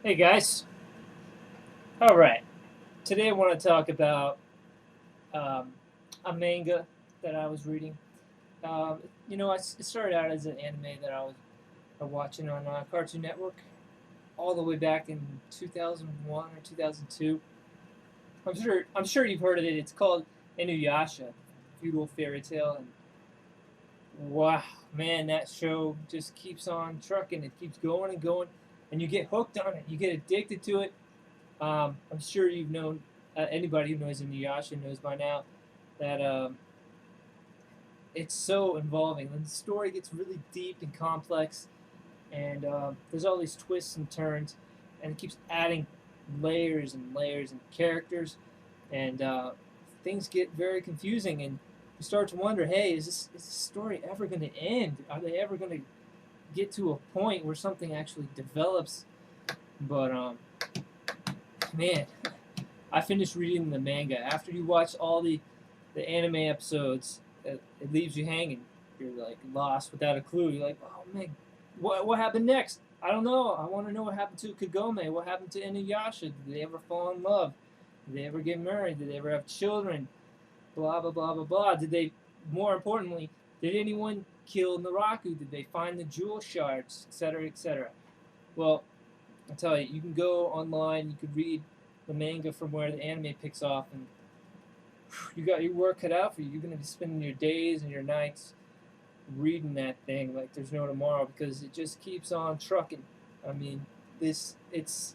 Hey guys. All right. Today I want to talk about um, a manga that I was reading. It started out as an anime that I was watching on Cartoon Network all the way back in 2001 or 2002. I'm sure you've heard of it. It's called Inuyasha, Feudal Fairy Tale, and wow, man, that show just keeps on trucking. It keeps going and going, and you get hooked on it. You get addicted to it. I'm sure you've known anybody who knows Inuyasha knows by now that it's so involving. And the story gets really deep and complex, and there's all these twists and turns, and it keeps adding layers and layers and characters, and things get very confusing. And you start to wonder, hey, is this story ever going to end? Are they ever going to get to a point where something actually develops? But man, I finished reading the manga. After you watch all the anime episodes, it leaves you hanging. You're like lost without a clue. You're like, oh man, what happened next? I don't know. I want to know what happened to Kagome. What happened to Inuyasha? Did they ever fall in love? Did they ever get married? Did they ever have children? Blah blah blah blah blah. Did they? More importantly, did anyone kill Naraku? Did they find the jewel shards, etc., etc.? Well, I tell you, you can go online. You could read the manga from where the anime picks off, and you got your work cut out for you. You're gonna be spending your days and your nights reading that thing like there's no tomorrow because it just keeps on trucking. I mean, this it's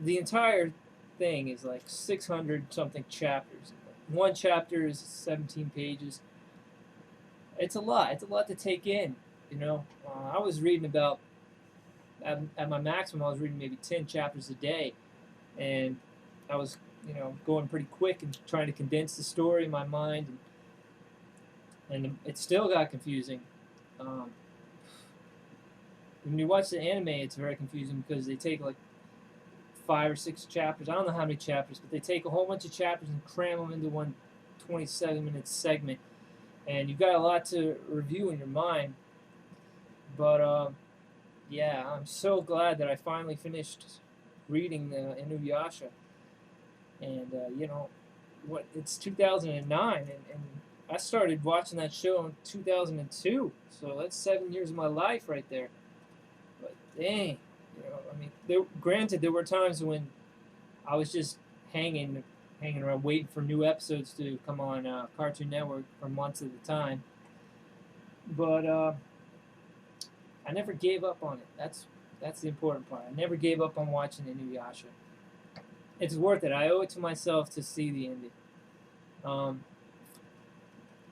the entire thing is like 600 something chapters. One chapter is 17 pages. It's a lot. It's a lot to take in. I was reading about at my maximum. I was reading maybe 10 chapters a day, and I was going pretty quick and trying to condense the story in my mind, and it still got confusing. Um, when you watch the anime, it's very confusing because they take like 5 or 6 chapters. I don't know how many chapters, but they take a whole bunch of chapters and cram them into one 27-minute segment, and you've got a lot to review in your mind. But yeah, I'm so glad that I finally finished reading Inuyasha, and what it's 2009, and I started watching that show in 2002, so that's 7 years of my life right there. But dang, I mean, granted there were times when I was just hanging around waiting for new episodes to come on Cartoon Network for months at a time, but I never gave up on it. That's the important part. I never gave up on watching Inuyasha. It's worth it. I owe it to myself to see the ending. Um,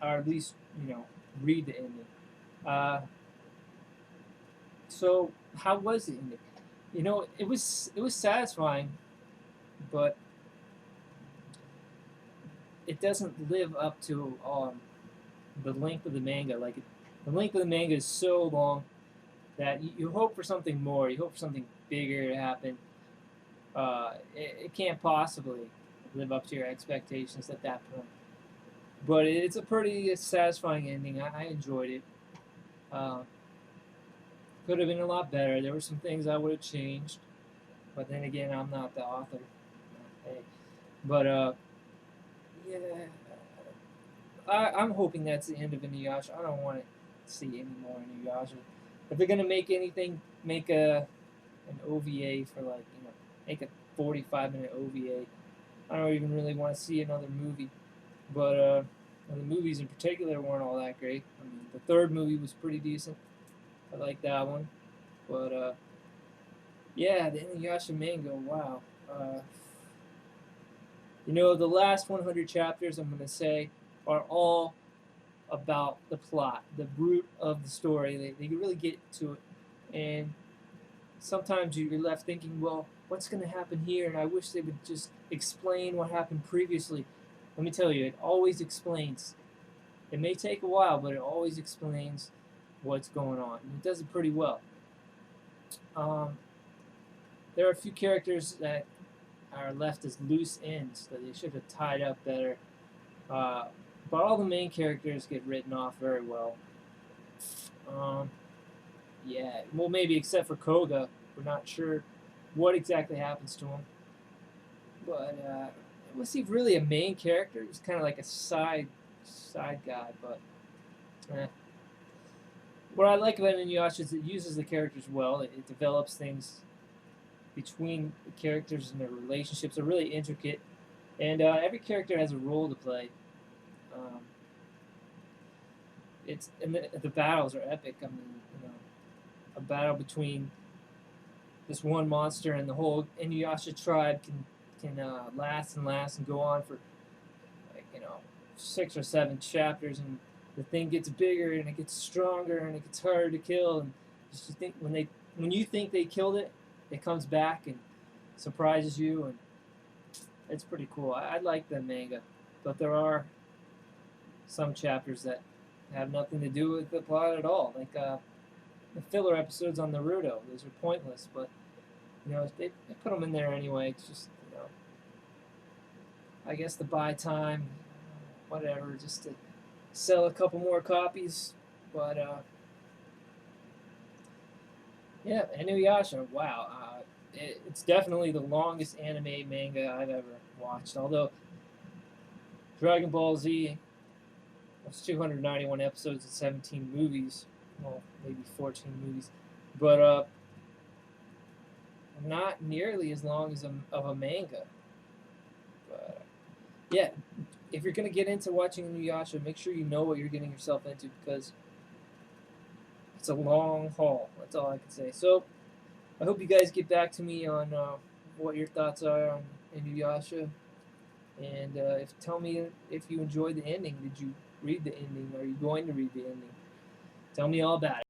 or at least read the ending. Uh, so how was the ending? It was satisfying, but it doesn't live up to the length of the manga. The length of the manga is so long that you hope for something more. You hope for something bigger to happen. It can't possibly live up to your expectations at that point. But it's a pretty satisfying ending. I enjoyed it. Uh, could have been a lot better. There were some things I would have changed, but then again, I'm not the author. Hey. But yeah, I'm hoping that's the end of Inuyasha. I don't want to see any more Inuyasha. If they're gonna make anything, make an OVA for make a 45-minute OVA. I don't even really want to see another movie, but the movies in particular weren't all that great. I mean, the third movie was pretty decent. I like that one, but yeah, the Inuyasha manga. Wow. Uh, the last 100 chapters I'm gonna say are all about the plot, the root of the story. They really get to it, and sometimes you're left thinking, well, what's going to happen here? And I wish they would just explain what happened previously. Let me tell you, it always explains. It may take a while, but it always explains what's going on. And it does it pretty well. Um, there are a few characters that are left as loose ends that they should have tied up better. Uh, but all the main characters get written off very well. Um, yeah, well, maybe except for Koga. We're not sure what exactly happens to him, but was he really a main character? He's kind of like a side guy, but. Eh. What I like about Inuyasha is it uses the characters well. It develops things between the characters and their relationships are really intricate, and every character has a role to play. Um, it's and the battles are epic. I mean, a battle between this one monster and the whole Inuyasha tribe can last and last and go on for like 6 or 7 chapters, and the thing gets bigger and it gets stronger and it gets harder to kill. And just you think when you think they killed it, it comes back and surprises you, and it's pretty cool. I like the manga, but there are some chapters that have nothing to do with the plot at all, like the filler episodes on Naruto. Those are pointless, but they put them in there anyway. It's just I guess to buy time, whatever, just to sell a couple more copies. But yeah, Inuyasha. Wow, it's definitely the longest anime manga I've ever watched. Although Dragon Ball Z was 291 episodes and 17 movies. Well, maybe 14 movies, but not nearly as long as of a manga. But yeah, if you're gonna get into watching Inuyasha, make sure you know what you're getting yourself into because it's a long haul. That's all I can say. So I hope you guys get back to me on what your thoughts are on Inuyasha, and tell me if you enjoyed the ending. Did you read the ending? Are you going to read the ending? Tell me all about it.